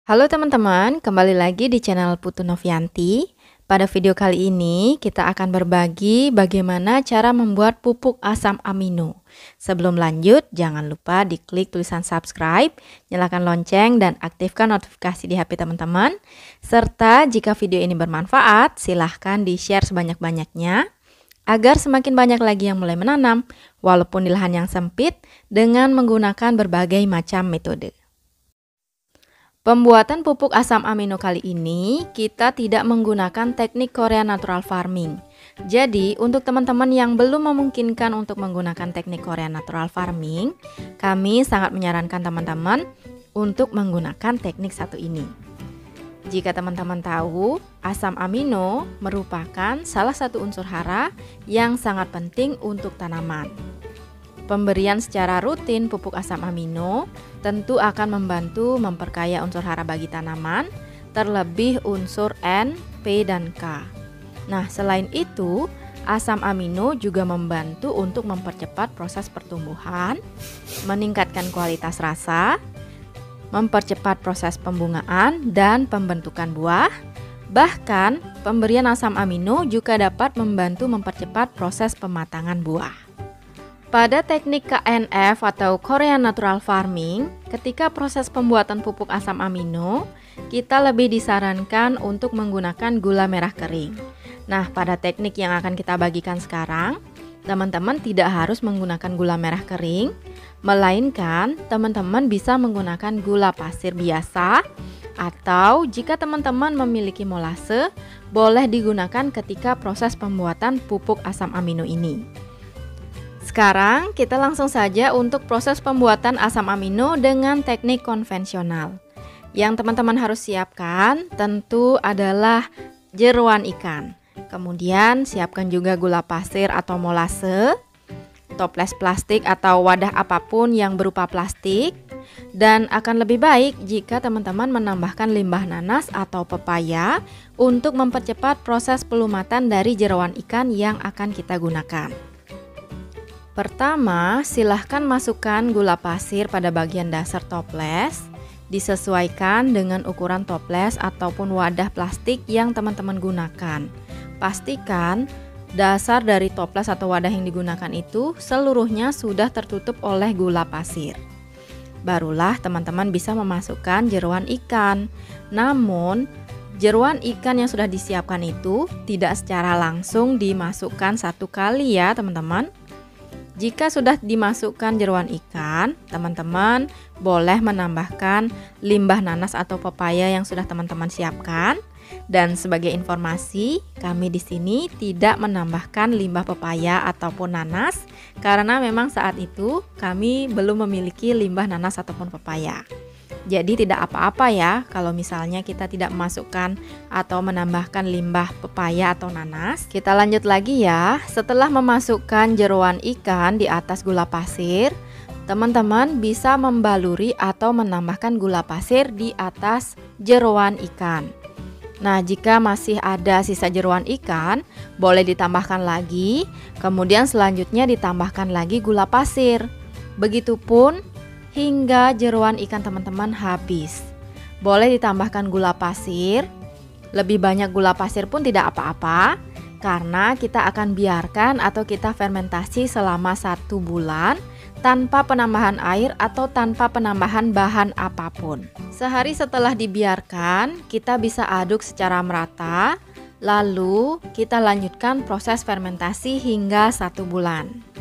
Halo teman-teman, kembali lagi di channel Putu Novianti. Pada video kali ini kita akan berbagi bagaimana cara membuat pupuk asam amino. Sebelum lanjut, jangan lupa diklik tulisan subscribe, nyalakan lonceng dan aktifkan notifikasi di HP teman-teman. Serta jika video ini bermanfaat, silahkan di-share sebanyak-banyaknya agar semakin banyak lagi yang mulai menanam, walaupun di lahan yang sempit, dengan menggunakan berbagai macam metode. Pembuatan pupuk asam amino kali ini kita tidak menggunakan teknik Korea Natural Farming. Jadi untuk teman-teman yang belum memungkinkan untuk menggunakan teknik Korea Natural Farming, kami sangat menyarankan teman-teman untuk menggunakan teknik satu ini. Jika teman-teman tahu, asam amino merupakan salah satu unsur hara yang sangat penting untuk tanaman. Pemberian secara rutin pupuk asam amino tentu akan membantu memperkaya unsur hara bagi tanaman, terlebih unsur N, P, dan K. Nah, selain itu, asam amino juga membantu untuk mempercepat proses pertumbuhan, meningkatkan kualitas rasa, mempercepat proses pembungaan dan pembentukan buah. Bahkan, pemberian asam amino juga dapat membantu mempercepat proses pematangan buah. Pada teknik KNF atau Korean Natural Farming, ketika proses pembuatan pupuk asam amino, kita lebih disarankan untuk menggunakan gula merah kering. Nah, pada teknik yang akan kita bagikan sekarang, teman-teman tidak harus menggunakan gula merah kering, melainkan teman-teman bisa menggunakan gula pasir biasa, atau jika teman-teman memiliki molase, boleh digunakan ketika proses pembuatan pupuk asam amino ini. Sekarang kita langsung saja untuk proses pembuatan asam amino dengan teknik konvensional. Yang teman-teman harus siapkan tentu adalah jeruan ikan. Kemudian siapkan juga gula pasir atau molase, toples plastik atau wadah apapun yang berupa plastik. Dan akan lebih baik jika teman-teman menambahkan limbah nanas atau pepaya untuk mempercepat proses pelumatan dari jeruan ikan yang akan kita gunakan. Pertama, silahkan masukkan gula pasir pada bagian dasar toples, disesuaikan dengan ukuran toples ataupun wadah plastik yang teman-teman gunakan. Pastikan dasar dari toples atau wadah yang digunakan itu seluruhnya sudah tertutup oleh gula pasir. Barulah teman-teman bisa memasukkan jeruan ikan. Namun, jeruan ikan yang sudah disiapkan itu tidak secara langsung dimasukkan satu kali ya teman-teman. Jika sudah dimasukkan jeruan ikan, teman-teman boleh menambahkan limbah nanas atau pepaya yang sudah teman-teman siapkan. Dan sebagai informasi, kami di sini tidak menambahkan limbah pepaya ataupun nanas karena memang saat itu kami belum memiliki limbah nanas ataupun pepaya. Jadi tidak apa-apa ya kalau misalnya kita tidak memasukkan atau menambahkan limbah pepaya atau nanas. Kita lanjut lagi ya. Setelah memasukkan jeruan ikan di atas gula pasir, teman-teman bisa membaluri atau menambahkan gula pasir di atas jeruan ikan. Nah, jika masih ada sisa jeruan ikan, boleh ditambahkan lagi. Kemudian selanjutnya ditambahkan lagi gula pasir. Begitupun hingga jeruan ikan teman-teman habis. Boleh ditambahkan gula pasir. Lebih banyak gula pasir pun tidak apa-apa, karena kita akan biarkan atau kita fermentasi selama 1 bulan tanpa penambahan air atau tanpa penambahan bahan apapun. Sehari setelah dibiarkan, kita bisa aduk secara merata. Lalu kita lanjutkan proses fermentasi hingga 1 bulan.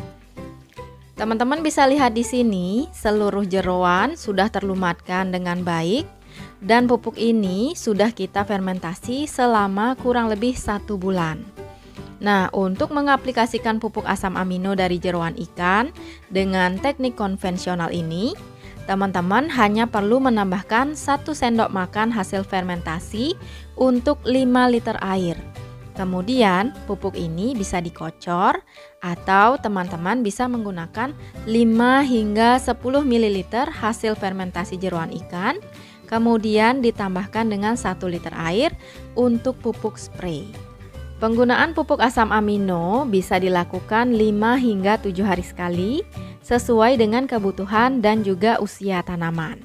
Teman-teman bisa lihat di sini, seluruh jeruan sudah terlumatkan dengan baik dan pupuk ini sudah kita fermentasi selama kurang lebih 1 bulan. Nah, untuk mengaplikasikan pupuk asam amino dari jeruan ikan dengan teknik konvensional ini, teman-teman hanya perlu menambahkan 1 sendok makan hasil fermentasi untuk 5 liter air. Kemudian pupuk ini bisa dikocor atau teman-teman bisa menggunakan 5 hingga 10 ml hasil fermentasi jeruan ikan. Kemudian ditambahkan dengan 1 liter air untuk pupuk spray. Penggunaan pupuk asam amino bisa dilakukan 5 hingga 7 hari sekali sesuai dengan kebutuhan dan juga usia tanaman.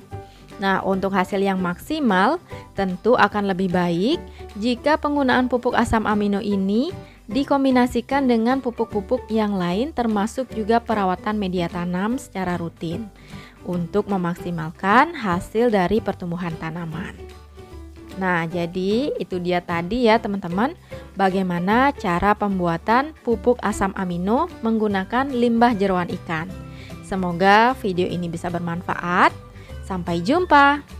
Nah, untuk hasil yang maksimal tentu akan lebih baik jika penggunaan pupuk asam amino ini dikombinasikan dengan pupuk-pupuk yang lain termasuk juga perawatan media tanam secara rutin untuk memaksimalkan hasil dari pertumbuhan tanaman. Nah, jadi itu dia tadi ya teman-teman, bagaimana cara pembuatan pupuk asam amino menggunakan limbah jeroan ikan. Semoga video ini bisa bermanfaat. Sampai jumpa.